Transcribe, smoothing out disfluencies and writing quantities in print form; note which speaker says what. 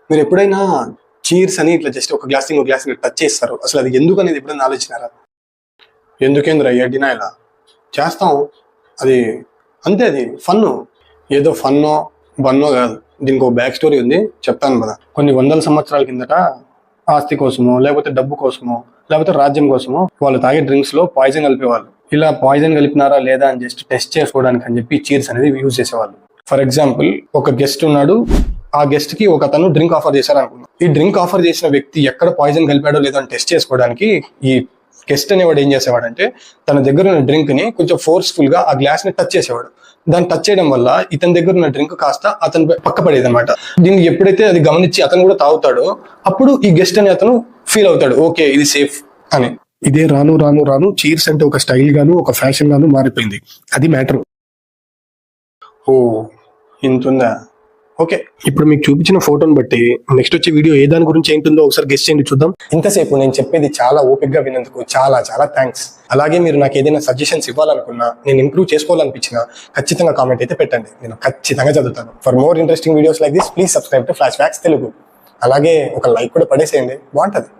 Speaker 1: మీరు ఎప్పుడైనా చీర్స్ అని ఇట్లా జస్ట్ ఒక గ్లాస్ టచ్ చేస్తారు, అసలు అది ఎందుకు అనేది ఎప్పుడైనా ఆలోచించారా? ఎందుకేంద్ర ఎడ్డినా ఇలా చేస్తాం, అది అంతే, అది ఫన్ను. ఏదో ఫన్నో బన్నో కాదు, దీనికి ఒక బ్యాక్ స్టోరీ ఉంది, చెప్తాను కదా. కొన్ని వందల సంవత్సరాల కిందట ఆస్తి కోసమో లేకపోతే డబ్బు కోసమో లేకపోతే రాజ్యం కోసమో వాళ్ళు తాగే డ్రింక్స్ లో పాయిజన్ కలిపేవాళ్ళు. ఇలా పాయిజన్ కలిపినారా లేదా అని జస్ట్ టెస్ట్ చేసుకోవడానికి అని చెప్పి చీర్స్ అనేది యూజ్ చేసేవాళ్ళు. ఫర్ ఎగ్జాంపుల్, ఒక గెస్ట్ ఉన్నాడు, ఆ గెస్ట్ కి ఒక అతను డ్రింక్ ఆఫర్ చేశారు అనుకున్నాం. ఈ డ్రింక్ ఆఫర్ చేసిన వ్యక్తి ఎక్కడ పాయిజన్ కలిపాడో లేదో అని టెస్ట్ చేసుకోవడానికి ఈ గెస్ట్ అనేవాడు ఏం చేసేవాడంటే తన దగ్గర ఉన్న డ్రింక్ ని కొంచెం ఫోర్స్ఫుల్ గా ఆ గ్లాస్ ని టచ్ చేసేవాడు. దాన్ని టచ్ చేయడం వల్ల ఇతని దగ్గర ఉన్న డ్రింక్ కాస్త అతను పక్క పడేది అనమాట. దీన్ని ఎప్పుడైతే అది గమనించి అతను కూడా తాగుతాడో అప్పుడు ఈ గెస్ట్ అనే అతను ఫీల్ అవుతాడు, ఓకే ఇది సేఫ్ అని. ఇదే రాను రాను రాను చీర్స్ అంటే ఒక స్టైల్ గాను ఒక ఫ్యాషన్ గాను మారిపోయింది. అది మ్యాటర్. ఓ ఇంతుందా? ఓకే, ఇప్పుడు మీకు చూపించిన ఫోటోని బట్టి నెక్స్ట్ వచ్చే వీడియో ఏ దాని గురించి ఏంటుందో ఒకసారి గెస్ట్ చేయండి, చూద్దాం. ఇంతసేపు నేను చెప్పేది చాలా ఓపికగా విన్నందుకు చాలా చాలా థ్యాంక్స్. అలాగే మీరు నాకు ఏదైనా సజెషన్స్ ఇవ్వాలనుకున్నా, నేను ఇంప్రూవ్ చేసుకోవాలనిపించినా ఖచ్చితంగా కామెంట్ అయితే పెట్టండి, నేను ఖచ్చితంగా చదువుతాను. For more interesting videos like this please subscribe to flash backs Telugu. అలాగే ఒక లైక్ కూడా పడేసేయండి, బాగుంటుంది.